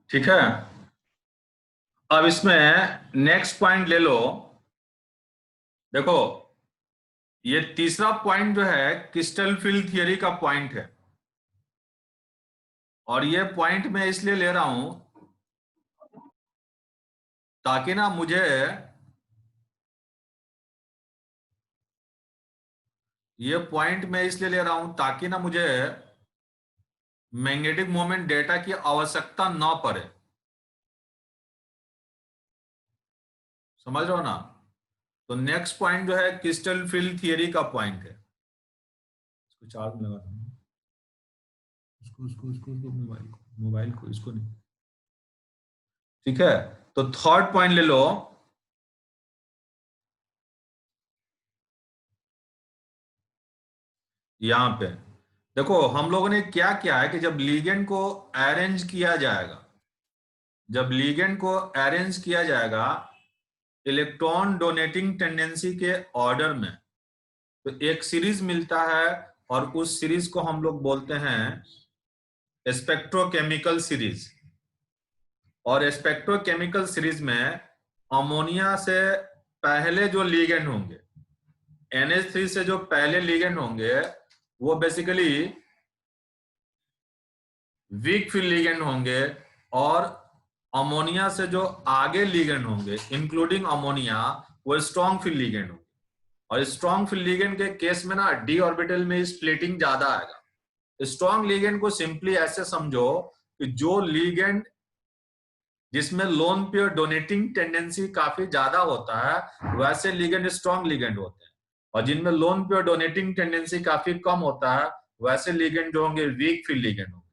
ठीक है। अब इसमें नेक्स्ट पॉइंट ले लो। देखो, ये तीसरा पॉइंट जो है क्रिस्टल फील्ड थियरी का पॉइंट है। और ये पॉइंट मैं इसलिए ले रहा हूं ताकि ना मुझे ये पॉइंट मैं इसलिए ले रहा हूं ताकि ना मुझे मैग्नेटिक मोमेंट डेटा की आवश्यकता ना पड़े। समझ रहे हो ना? तो नेक्स्ट पॉइंट जो है क्रिस्टल फील्ड थियरी का पॉइंट है। इसको चार्ज में लगा दूं। इसको मोबाइल को इसको नहीं। ठीक है। तो थर्ड पॉइंट ले लो। यहां पे देखो, हम लोगों ने क्या किया है कि जब लीगेंड को अरेंज किया जाएगा, जब लीगेंड को अरेंज किया जाएगा इलेक्ट्रॉन डोनेटिंग टेंडेंसी के ऑर्डर में, तो एक सीरीज मिलता है। और उस सीरीज को हम लोग बोलते हैं स्पेक्ट्रोकेमिकल सीरीज। और स्पेक्ट्रोकेमिकल सीरीज में अमोनिया से पहले जो लीगेंड होंगे, NH3 से जो पहले लीगेंड होंगे, वो बेसिकली वीक फील्ड लिगेंड होंगे। और अमोनिया से जो आगे लिगेंड होंगे इंक्लूडिंग अमोनिया, वो स्ट्रॉन्ग फील्ड लिगेंड होंगे। और स्ट्रॉन्ग फील्ड लिगेंड के केस में ना डी ऑर्बिटल में स्प्लिटिंग ज्यादा आएगा। स्ट्रॉन्ग लिगेंड को सिंपली ऐसे समझो कि जो लिगेंड जिसमें लोन पेयर डोनेटिंग टेंडेंसी काफी ज्यादा होता है, वैसे लिगेंड स्ट्रॉन्ग लिगेंड होते हैं। और जिनमें लोन पेयर डोनेटिंग टेंडेंसी काफी कम होता है, वैसे लिगेंड जो होंगे वीक फील्ड लिगेंड होंगे।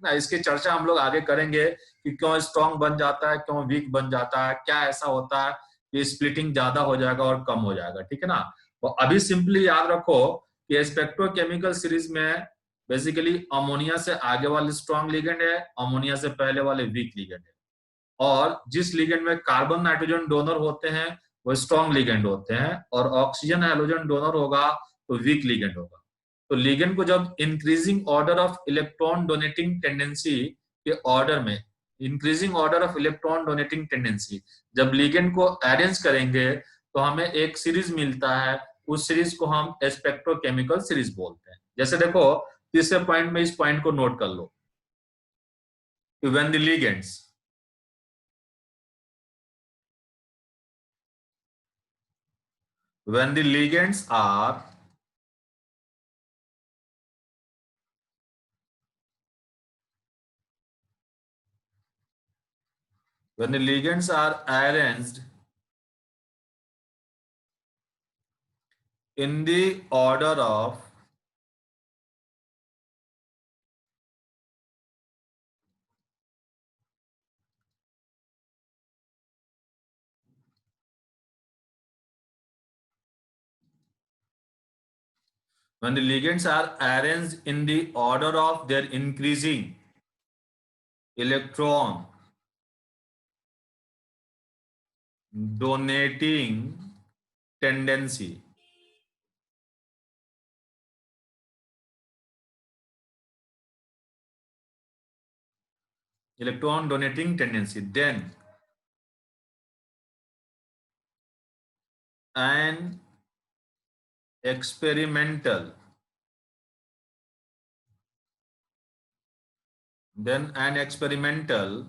ना इसकी चर्चा हम लोग आगे करेंगे कि क्यों स्ट्रॉन्ग बन जाता है, क्यों वीक बन जाता है, क्या ऐसा होता है कि स्प्लिटिंग ज्यादा हो जाएगा और कम हो जाएगा। ठीक है ना? तो अभी सिंपली याद रखो कि स्पेक्ट्रोकेमिकल सीरीज में बेसिकली अमोनिया से आगे वाले स्ट्रॉन्ग लिगेंड है, अमोनिया से पहले वाले वीक लिगेंड है। और जिस लिगेंड में कार्बन नाइट्रोजन डोनर होते हैं वो स्ट्रॉन्ग लिगेंड होते हैं, और ऑक्सीजन हाइड्रोजन डोनर होगा तो वीक लिगेंड होगा। तो लिगेंड को जब increasing order of electron donating tendency के ऑर्डर में, increasing order of electron donating tendency, जब लिगेंड को अरेंज करेंगे तो हमें एक सीरीज मिलता है। उस सीरीज को हम स्पेक्ट्रोकेमिकल सीरीज बोलते हैं। जैसे देखो, तीसरे पॉइंट में इस पॉइंट को नोट कर लो, when the ligands when the ligands are when the ligands are arranged in the order of when the ligands are arranged in the order of their increasing electron donating tendency, then an experimental then an experimental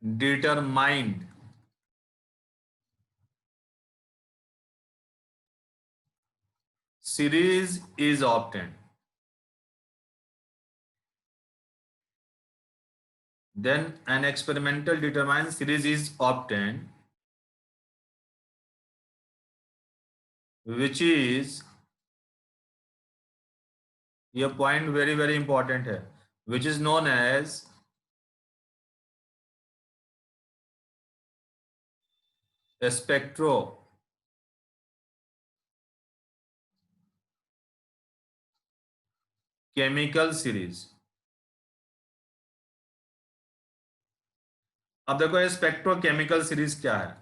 determined series is obtained. Then an experimental determined series is obtained, which is, ये point very very important है, which is known as spectrochemical series. अब देखो ये spectrochemical series क्या है।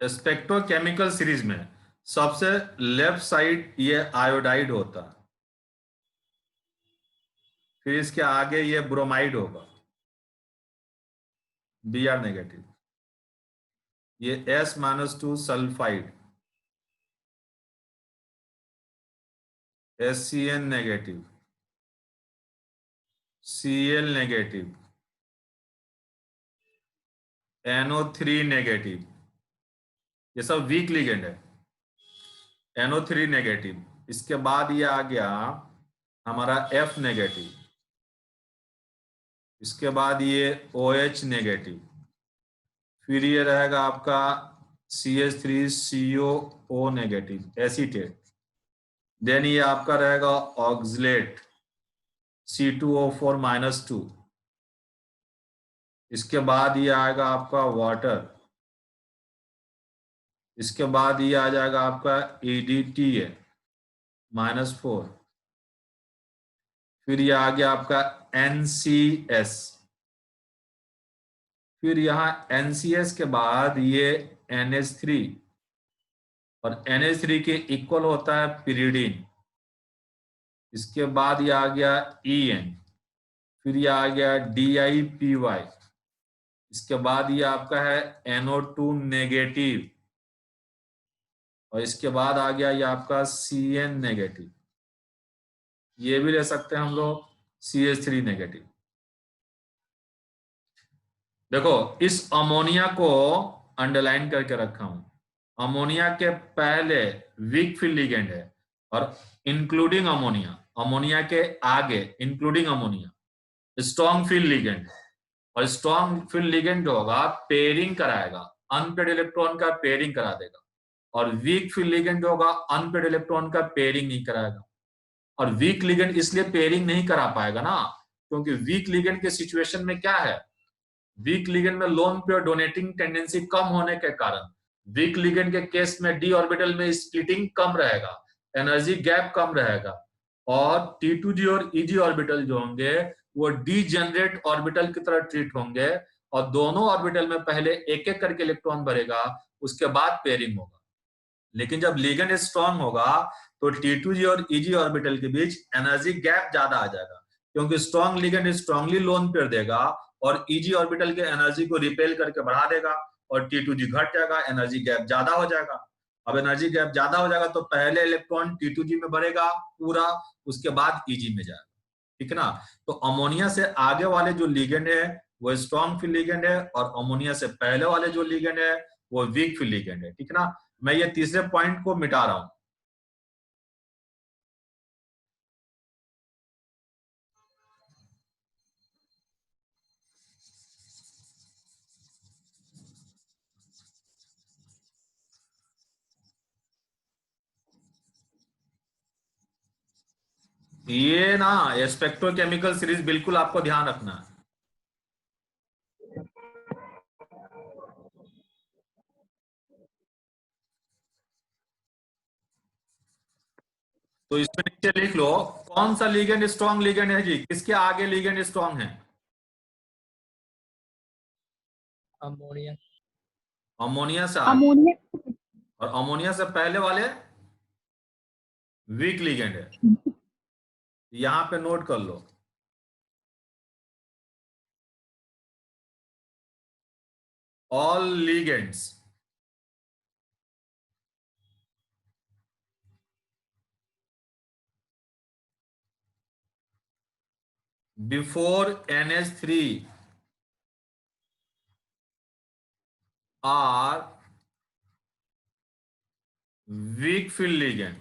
Spectrochemical series में सबसे left side ये आयोडाइड होता है, फिर इसके आगे ये ब्रोमाइड होगा, Br नेगेटिव। ये S-2 sulphide, SCN negative, Cl negative, NO3 negative. ये सब वीक लिगेंड है। NO3 नेगेटिव, इसके बाद ये आ गया हमारा F नेगेटिव, इसके बाद ये OH नेगेटिव, फिर ये रहेगा आपका CH3COO नेगेटिव एसीटेट, देन ये आपका रहेगा ऑक्सलेट C2O4-2, इसके बाद ये आएगा आपका वाटर, इसके बाद ये आ जाएगा आपका EDTA -4, फिर ये आ गया आपका NCS, फिर यहाँ NCS के बाद ये NH3, और NH3 के इक्वल होता है pyridine, इसके बाद ये आ गया EN, फिर ये आ गया DIPY, इसके बाद ये आपका है NO2 नेगेटिव, और इसके बाद आ गया ये आपका CN नेगेटिव, ये भी ले सकते हैं हम लोग CH3 नेगेटिव। देखो इस अमोनिया को अंडरलाइन करके रखा हूं, अमोनिया के पहले वीक फील्ड लिगेंड है, और इंक्लूडिंग अमोनिया, अमोनिया के आगे including ammonia strong field ligand है, और स्ट्रॉन्ग फील्ड लिगेंड होगा पेयरिंग कराएगा, अनपेड इलेक्ट्रॉन का पेयरिंग करा देगा, और वीक फील्ड लिगेंड होगा अनपेड इलेक्ट्रॉन का पेयरिंग नहीं कराएगा। और वीक लिगेंड इसलिए पेयरिंग नहीं करा पाएगा ना, क्योंकि वीक लिगेंड के सिचुएशन में क्या है, वीक लिगेंड में लोन पेयर डोनेटिंग टेंडेंसी कम होने के कारण वीक लिगेंड के केस में डी ऑर्बिटल में स्प्लिटिंग कम रहेगा, एनर्जी गैप कम रहेगा, और T2G और EG ऑर्बिटल जो होंगे वो डीजेनरेट ऑर्बिटल की तरह ट्रीट होंगे, और दोनों ऑर्बिटल में पहले एक एक करके इलेक्ट्रॉन भरेगा, उसके बाद पेयरिंग होगा। लेकिन जब लिगेंड स्ट्रांग होगा तो T2G और EG ऑर्बिटल के बीच एनर्जी गैप ज्यादा आ जाएगा, क्योंकि strong ligand strongly lone pair देगा और EG ऑर्बिटल के एनर्जी को रिपेल करके बढ़ा देगा, और T2G घट जाएगा, एनर्जी गैप ज्यादा हो जाएगा। अब एनर्जी गैप ज्यादा हो जाएगा तो पहले इलेक्ट्रॉन T2G में भरेगा पूरा, उसके बाद EG में जाएगा, ठीक है ना। तो अमोनिया से आगे वाले जो लिगेंड है वो स्ट्रॉन्ग फील्ड लिगेंड है, और अमोनिया से पहले वाले जो लिगेंड है वो वीक फील्ड लिगेंड है, ठीक है ना। मैं ये तीसरे पॉइंट को मिटा रहा हूं। ये ना स्पेक्ट्रोकेमिकल सीरीज बिल्कुल आपको ध्यान रखना है। तो इसमें नीचे लिख लो कौन सा लिगेंड स्ट्रॉन्ग लिगेंड है जी, किसके आगे लिगेंड स्ट्रॉन्ग है। अमोनिया। अमोनिया से आगे, अमोनिया। और अमोनिया से पहले वाले वीक लिगेंड है, यहां पे नोट कर लो। All ligands before NH3 are weak field ligand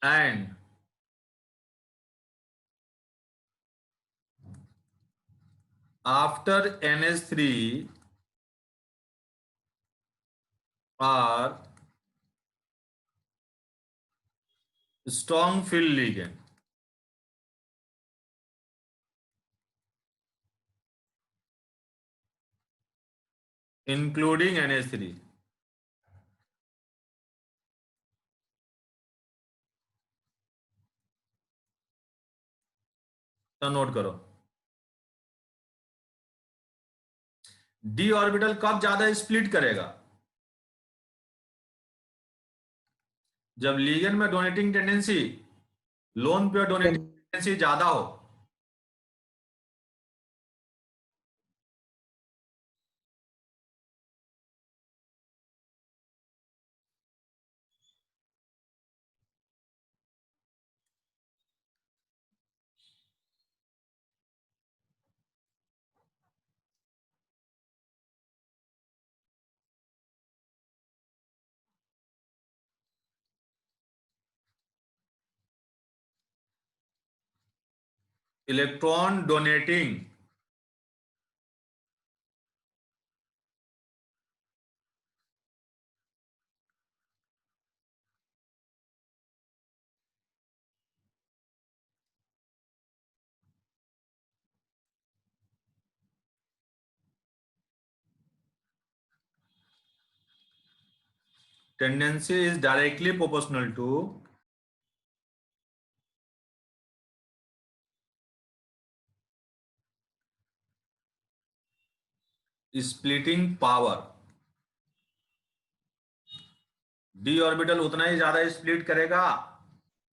and after NH3 are strong field ligand including NH3। तो नोट करो डी ऑर्बिटल कब ज्यादा स्प्लिट करेगा? जब लिगेंड में donating tendency, lone pair donating tendency ज्यादा हो। Electron donating tendency is directly proportional to splitting power। D orbital उतना ही ज्यादा स्प्लिट करेगा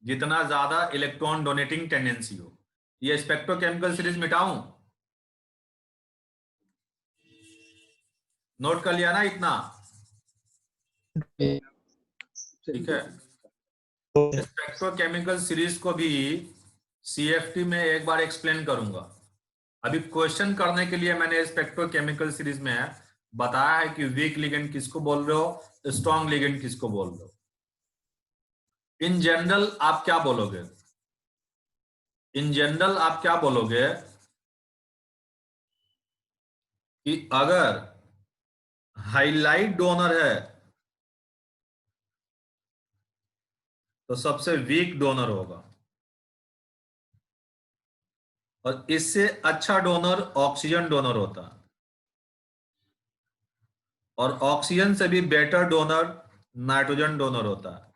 जितना ज्यादा इलेक्ट्रॉन डोनेटिंग टेंडेंसी हो। ये स्पेक्ट्रोकेमिकल सीरीज मिटाऊं? नोट कर लिया ना इतना? ठीक है। स्पेक्ट्रोकेमिकल सीरीज को भी सीएफटी में एक बार एक्सप्लेन करूंगा। अभी क्वेश्चन करने के लिए मैंने स्पेक्ट्रोकेमिकल सीरीज में बताया है कि वीक लिगेंड किसको बोल रहे हो, स्ट्रॉन्ग लिगेंड किसको बोल रहे हो। इन जनरल आप क्या बोलोगे? इन जनरल आप क्या बोलोगे कि अगर हाइलाइट डोनर है तो सबसे वीक डोनर होगा, और इससे अच्छा डोनर ऑक्सीजन डोनर होता है, और ऑक्सीजन से भी बेटर डोनर नाइट्रोजन डोनर होता है,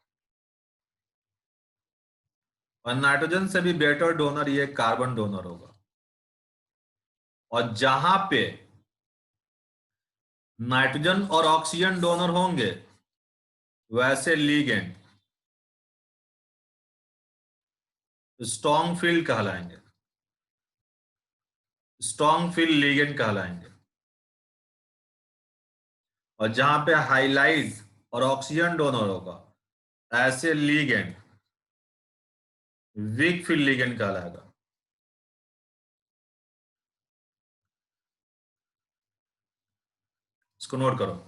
और नाइट्रोजन से भी बेटर डोनर ये कार्बन डोनर होगा। और जहां पे नाइट्रोजन और ऑक्सीजन डोनर होंगे वैसे लीगेंड स्ट्रॉन्ग फील्ड कहलाएंगे, स्ट्रॉन्ग फील्ड लीगेंड कहलाएंगे। और जहां पे हाइलाइट और ऑक्सीजन डोनर होगा ऐसे लीगेंड वीक फील्ड लीगेंड कहलाएगा। इसको नोट करो।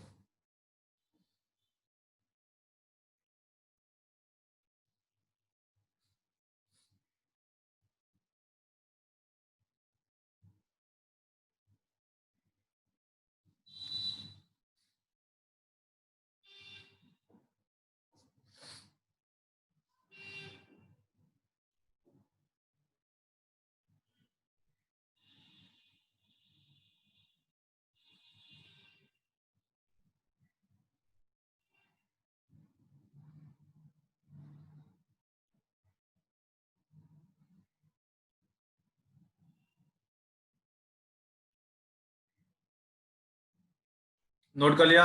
नोट कर लिया?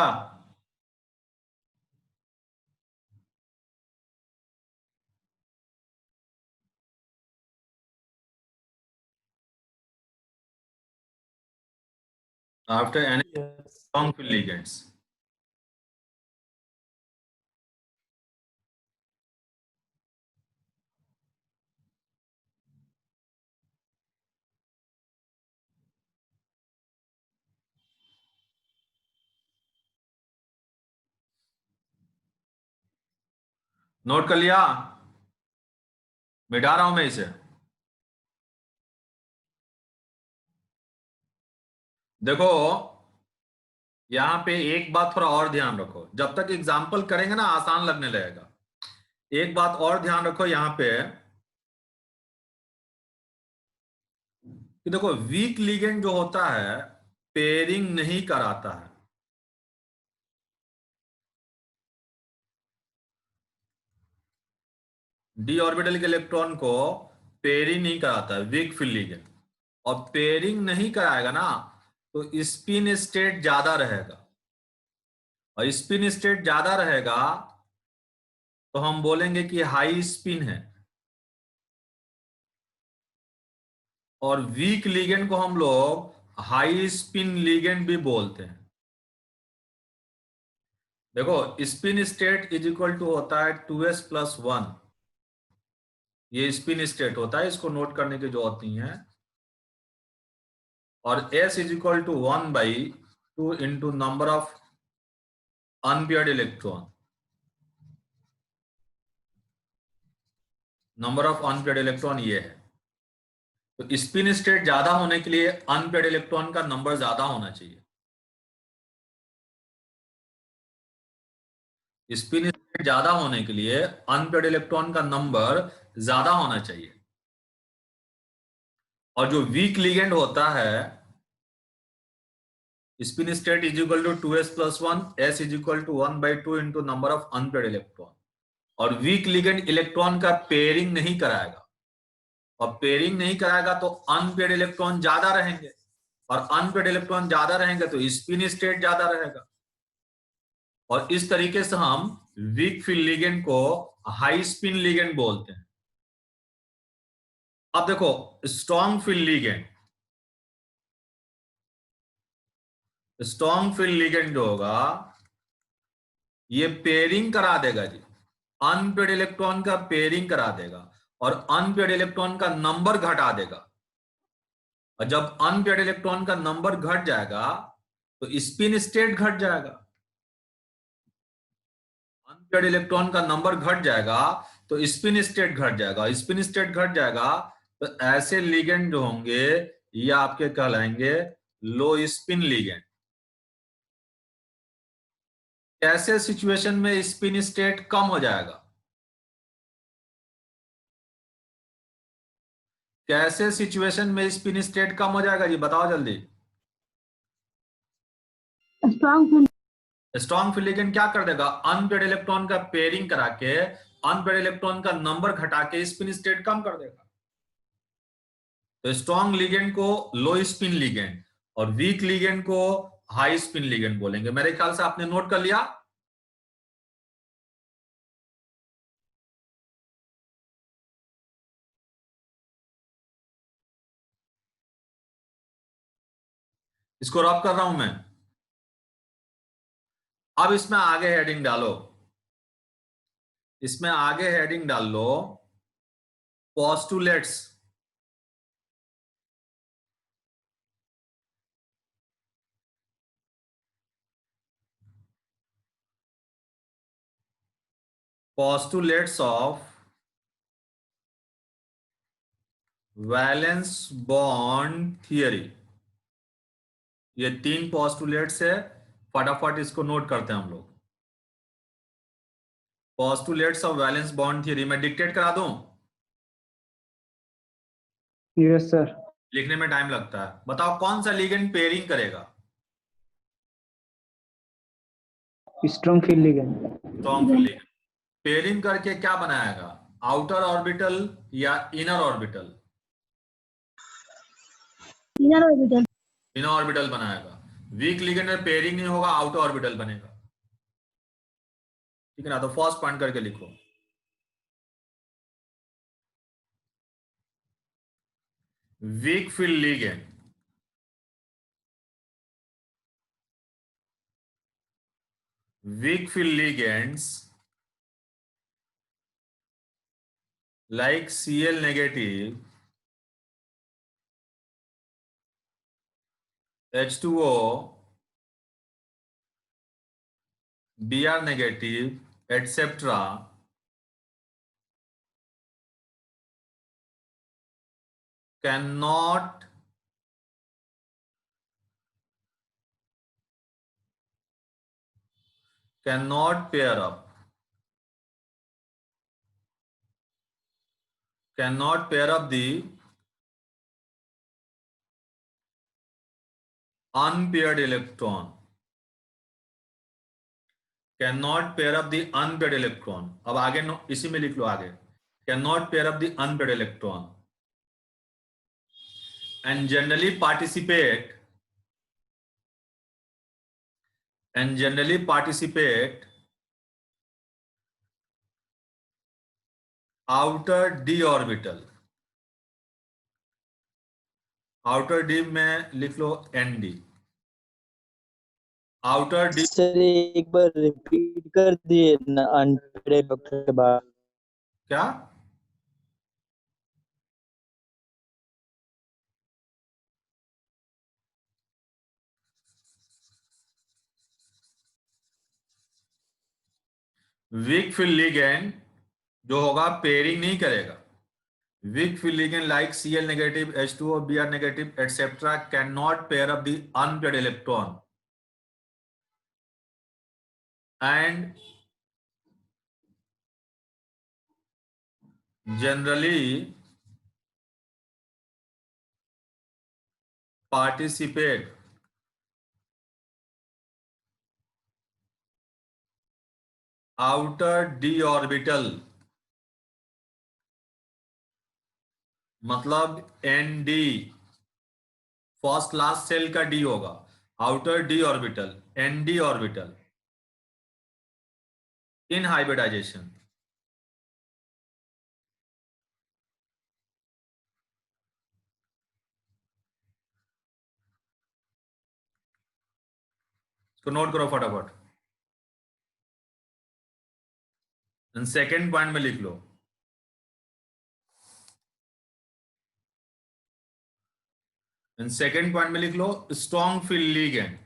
After any Yes. Strong field ligands, note कर लिया? मिटा रहा हूं मैं इसे। देखो यहां पे एक बात थोड़ा और ध्यान रखो, जब तक एग्जाम्पल करेंगे ना आसान लगने लगेगा। एक बात और ध्यान रखो यहां पे कि देखो वीक लिगेंड जो होता है पेयरिंग नहीं कराता है। डी ऑर्बिटल के इलेक्ट्रॉन को पेयरिंग नहीं कराता है वीक फील्ड लिगेंड। और पेयरिंग नहीं कराएगा ना तो स्पिन स्टेट ज्यादा रहेगा, और स्पिन स्टेट ज्यादा रहेगा तो हम बोलेंगे कि हाई स्पिन है। और वीक लिगेंड को हम लोग हाई स्पिन लिगेंड भी बोलते हैं। देखो spin state is equal to होता है 2s+1, ये स्पिन स्टेट होता है, इसको नोट करने की जरूरत नहीं है। और s is equal to 1/2 into number of unpaired electron, number of unpaired electron ये है। तो स्पिन स्टेट ज्यादा होने के लिए अनपेयर्ड इलेक्ट्रॉन का नंबर ज्यादा होना चाहिए। स्पिन स्टेट ज्यादा होने के लिए अनपेयर्ड इलेक्ट्रॉन का नंबर ज्यादा होना चाहिए। और जो वीक लिगेंड होता है, spin state is equal to 2s+1, s is equal to 1/2 into number of unpaired electron. और वीक लिगेंड इलेक्ट्रॉन का पेयरिंग नहीं कराएगा, और पेयरिंग नहीं कराएगा तो अनपेयर्ड इलेक्ट्रॉन ज्यादा रहेंगे, और अनपेयर्ड इलेक्ट्रॉन ज्यादा रहेंगे तो स्पिन स्टेट ज्यादा रहेगा। और इस तरीके से हम वीक फिल लिगेंड को हाई स्पिन लिगेंड बोलते हैं। अब देखो strong field ligand, strong field ligand जो होगा ये पेयरिंग करा देगा जी, अनपेयर्ड इलेक्ट्रॉन का पेयरिंग करा देगा, और अनपेयर्ड इलेक्ट्रॉन का नंबर घटा देगा। और जब अनपेयर्ड इलेक्ट्रॉन का नंबर घट जाएगा तो स्पिन स्टेट घट जाएगा। अनपेयर्ड इलेक्ट्रॉन का नंबर घट जाएगा तो स्पिन स्टेट घट जाएगा, स्पिन स्टेट घट जाएगा तो ऐसे लिगेंड जो होंगे ये आपके कहलाएंगे लो स्पिन लिगेंड। कैसे सिचुएशन में स्पिन स्टेट कम हो जाएगा, कैसे सिचुएशन में स्पिन स्टेट कम हो जाएगा जी, बताओ जल्दी। स्ट्रॉन्ग फिल लिगेंड क्या कर देगा, अनपेयर्ड इलेक्ट्रॉन का पेयरिंग करा के अनपेयर्ड इलेक्ट्रॉन का नंबर घटा के स्पिन स्टेट कम कर देगा। तो स्ट्रॉन्ग लिगेंड को लो स्पिन लिगेंड और वीक लिगेंड को हाई स्पिन लिगेंड बोलेंगे। मेरे ख्याल से आपने नोट कर लिया। इसको रब कर रहा हूं मैं। अब इसमें आगे हेडिंग डालो, इसमें आगे हेडिंग डाल लो postulates. Postulates of valence bond theory. ये 3 पोस्टुलेट्स है, फटाफट इसको नोट करते हैं हम लोग। Postulates of valence bond theory मैं डिक्टेट करा दूं? Yes sir. लिखने में टाइम लगता है। बताओ कौन सा लिगेंड पेयरिंग करेगा? Strong field ligand. Strong field ligand pairing करके क्या बनाएगा, आउटर ऑर्बिटल या inner orbital? Inner orbital. Inner orbital बनाएगा। वीक लिगेंड में पेयरिंग नहीं होगा, आउटर ऑर्बिटल बनेगा। ठीक है ना, तो फर्स्ट पॉइंट करके लिखो। Weak field ligand, weak field ligands like Cl negative, H2O, Br negative, etc. cannot pair up, cannot pair up the unpaired electron, cannot pair up the unpaired electron। अब आगे इसी में लिख लो आगे, cannot pair up the unpaired electron and generally participate and generally participate outer d orbital. Outer D में लिख लो ND. Outer D sir एक बार repeat कर दिए ना अनपेड डॉक्टर के बाद। क्या? वीक फील्ड लिगेंड जो होगा पेयरिंग नहीं करेगा. Weak field ligand like Cl negative, H2O, Br negative, etc. cannot pair up the unpaired electron and generally participate outer d orbital. मतलब ND फर्स्ट क्लास सेल का D होगा. Outer D orbital, ND orbital in hybridisation. इसको note करो फटाफट. Second point में लिख लो. Second point में लिख लो strong field ligand.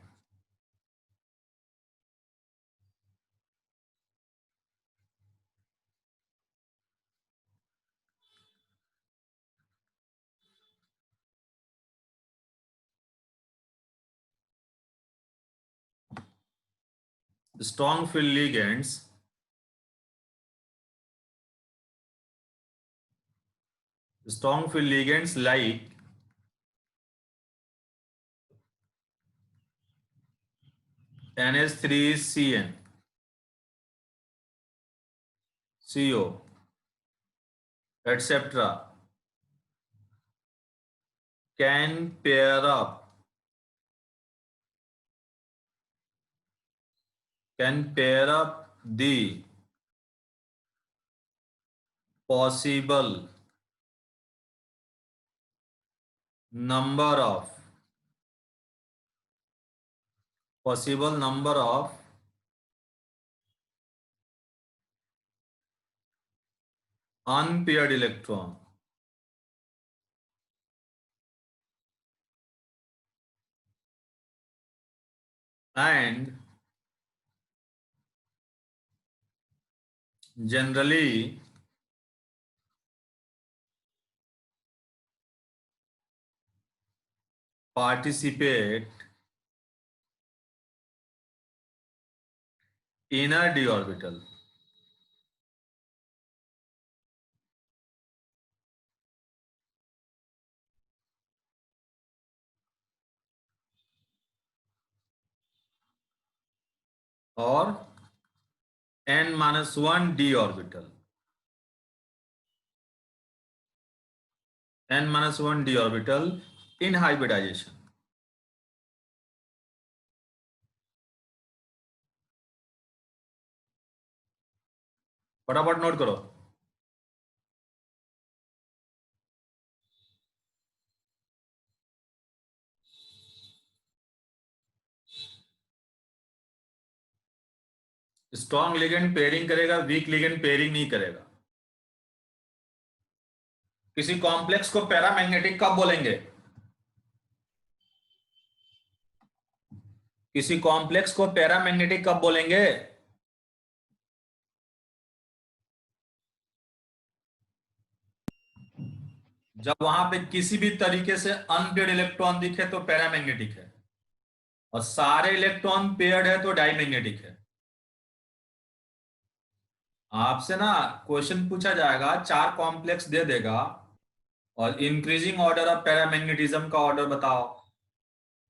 strong field ligands like NH3CN, CO, etc. can pair up the possible number of unpaired electron and generally participate inner d orbital. और n-1 d orbital. n-1 d orbital in hybridization. फटाफट note करो. Strong ligand pairing करेगा, week ligand pairing नहीं करेगा. किसी complex को paramagnetic कब बोलेंगे? किसी कॉम्प्लेक्स को पैरामैग्नेटिक कब बोलेंगे? जब वहां पे किसी भी तरीके से अनपेयर्ड इलेक्ट्रॉन दिखे तो पैरामैग्नेटिक है, और सारे इलेक्ट्रॉन पेयर्ड है तो डाइमैग्नेटिक है. आपसे ना क्वेश्चन पूछा जाएगा, 4 कॉम्प्लेक्स दे देगा और इंक्रीजिंग ऑर्डर ऑफ पैरामैग्नेटिज्म का ऑर्डर बताओ,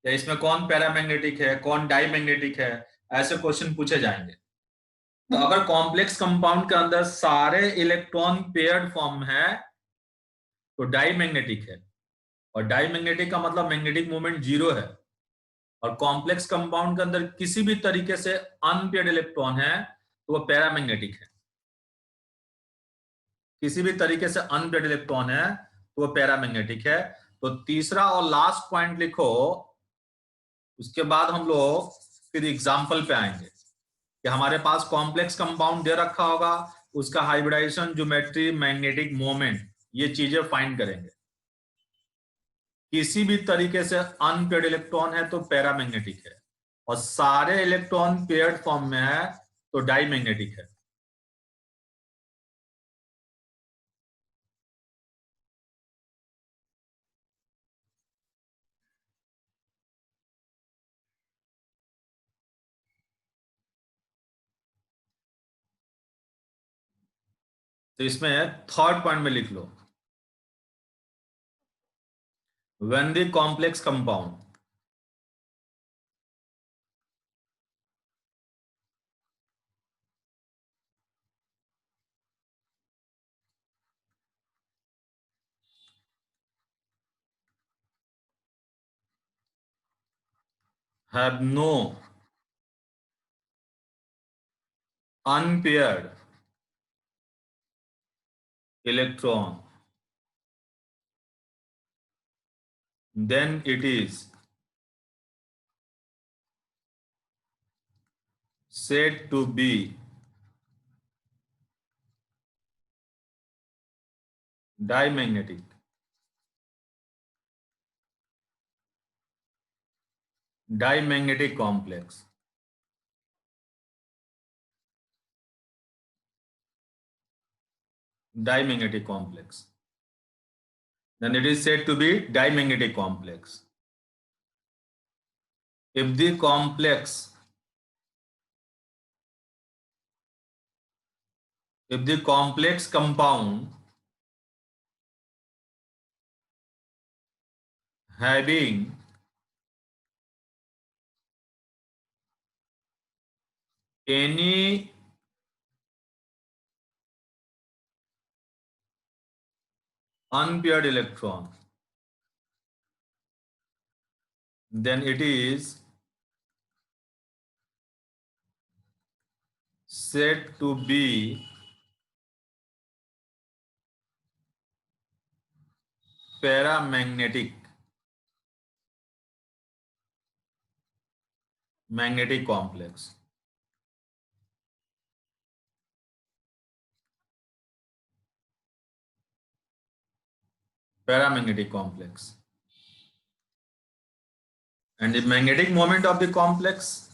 या इसमें कौन पैरामैग्नेटिक है, कौन डाइमैग्नेटिक है, ऐसे क्वेश्चन पूछे जाएंगे. तो अगर कॉम्प्लेक्स कंपाउंड के अंदर सारे इलेक्ट्रॉन पेयर्ड फॉर्म है तो डाइमैग्नेटिक है, और डाइमैग्नेटिक का मतलब मैग्नेटिक मोमेंट 0 है. और कॉम्प्लेक्स कंपाउंड के अंदर किसी भी तरीके से अनपेयर्ड इलेक्ट्रॉन है तो वो पैरामैग्नेटिक है। किसी भी तरीके से अनपेयर्ड इलेक्ट्रॉन है तो वो पैरामैग्नेटिक है। तो तीसरा और लास्ट पॉइंट लिखो, उसके बाद हम लोग फिर एग्जाम्पल पे आएंगे कि हमारे पास कॉम्प्लेक्स कंपाउंड दे रखा होगा, उसका हाइब्रिडाइजेशन, ज्योमेट्री, मैग्नेटिक मोमेंट, ये चीजें फाइंड करेंगे। किसी भी तरीके से अनपेयर्ड इलेक्ट्रॉन है तो पैरामैग्नेटिक है, और सारे इलेक्ट्रॉन पेयर्ड फॉर्म में है तो डाईमैग्नेटिक है। तो इसमें थर्ड पॉइंट में लिख लो, when the complex compound have no unpaired electron, then it is said to be dimagnetic. Dimagnetic complex. Dimagnetic complex. Then it is said to be dimagnetic complex. If the complex compound having any unpaired electron, then it is said to be paramagnetic magnetic complex. Paramagnetic complex. And the magnetic moment of the complex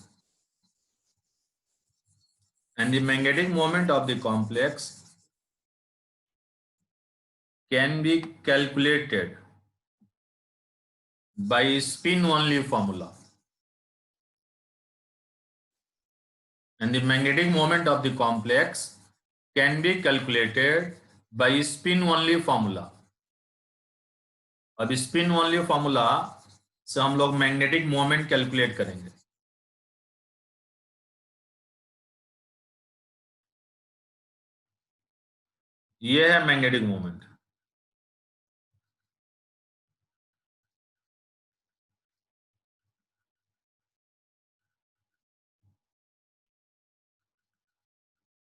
can be calculated by spin only formula. And the magnetic moment of the complex can be calculated by spin only formula. अब spin only formula से हम लोग magnetic moment calculate करेंगे। ये है magnetic moment.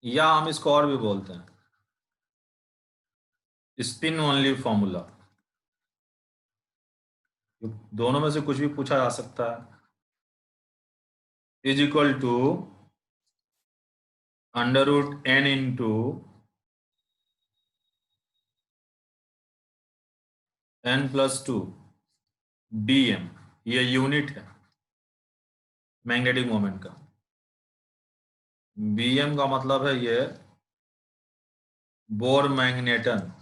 या हम इसको और भी बोलते हैं स्पिन ओनली फॉर्मूला। दोनों में से कुछ भी पूछा जा सकता है। Is equal to √n into n+2 bm, ये यूनिट है मैग्नेटिक मोमेंट का। bm का मतलब है ये Bohr magneton,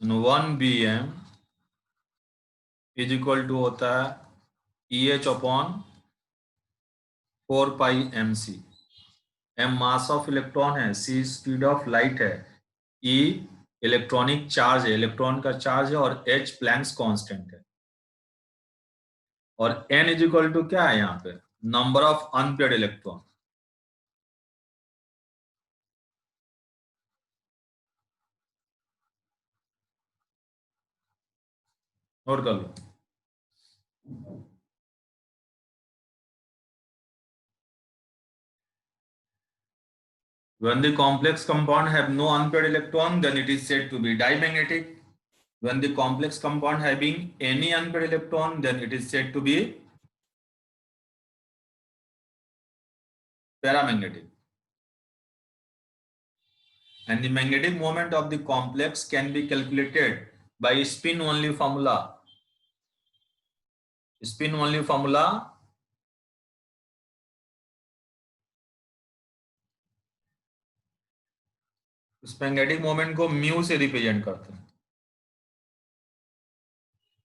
1 bm is equal to होता है EH/4πmc। m mass of electron है, c स्पीड ऑफ लाइट है, E इलेक्ट्रॉनिक चार्ज है, इलेक्ट्रॉन का चार्ज है, और h प्लैंक्स कांस्टेंट है, और n इज इक्वल टू क्या है यहाँ पे, number of unpaired electron. Note कर लो। When the complex compound have no unpaired electron, then it is said to be dimagnetic. When the complex compound having any unpaired electron, then it is said to be paramagnetic. And the magnetic moment of the complex can be calculated by spin only formula. Spin only formula इस magnetic moment को mu से represent करते हैं,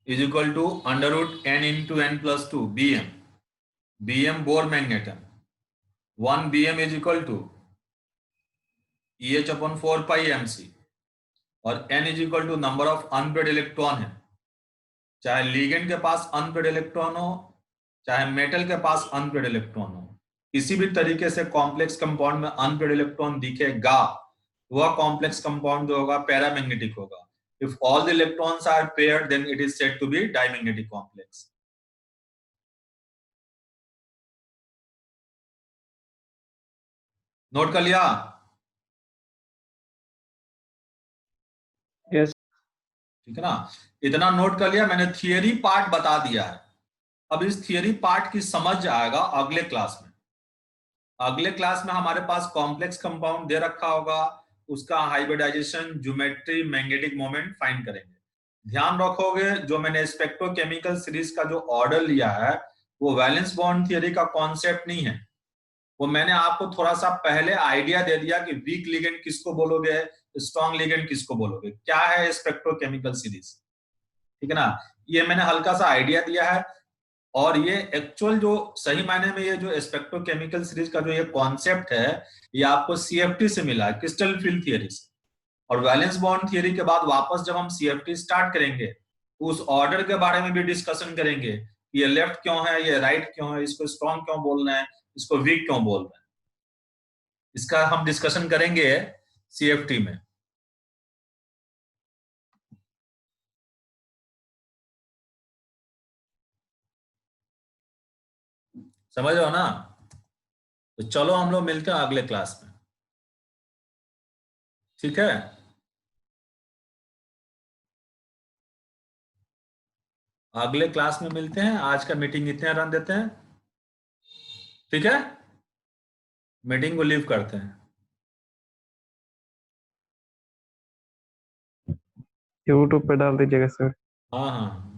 is equal to under root N into N plus two bm. bm Bohr magneton, 1 bm is equal to EH upon 4 pi mc, और n is equal to number of unpaired electron है, चाहे ligand के पास unpaired electron हो, चाहे metal के पास unpaired electron हो, किसी भी तरीके से कॉम्प्लेक्स कंपाउंड में अनपेड इलेक्ट्रॉन दिखेगा, वह कॉम्प्लेक्स कंपाउंड जो होगा पैरामैग्नेटिक होगा. If all the electrons are paired, then it is said to be dimagnetic complex. Note कर लिया? Yes. ठीक है ना, इतना नोट कर लिया. मैंने थियरी पार्ट बता दिया है. अब इस थियरी पार्ट की समझ आएगा अगले क्लास में. अगले क्लास में हमारे पास कॉम्प्लेक्स कंपाउंड दे रखा होगा, उसका hybridisation, geometry, magnetic moment find करेंगे. ध्यान रखोगे, जो मैंने स्पेक्ट्रोकेमिकल सीरीज का जो ऑर्डर लिया है वो वैलेंस बॉन्ड थियरी का कॉन्सेप्ट नहीं है. वो मैंने आपको थोड़ा सा पहले आइडिया दे दिया कि वीक लिगेंड किसको बोलोगे, स्ट्रॉन्ग लिगेंड किसको बोलोगे, क्या है स्पेक्ट्रोकेमिकल सीरीज. ठीक है ना, ये मैंने हल्का सा आइडिया दिया है. और ये एक्चुअल जो सही मायने में ये जो स्पेक्ट्रोकेमिकल सीरीज का जो ये कॉन्सेप्ट है, ये आपको CFT से मिला है, क्रिस्टल फील्ड थियरी से. और वैलेंस बॉन्ड थियरी के बाद वापस जब हम CFT स्टार्ट करेंगे तो उस ऑर्डर के बारे में भी डिस्कशन करेंगे, ये लेफ्ट क्यों है, ये राइट क्यों है, इसको स्ट्रॉन्ग क्यों बोल रहे हैं, इसको वीक क्यों बोल रहे हैं. इसका हम डिस्कशन करेंगे CFT में. समझ रहे हो ना? तो चलो हम लोग मिलते हैं अगले क्लास में. ठीक है, अगले क्लास में मिलते हैं. आज का मीटिंग इतने रन देते हैं. ठीक है, मीटिंग को लीव करते हैं. यूट्यूब पे डाल दीजिएगा सर. हाँ हाँ.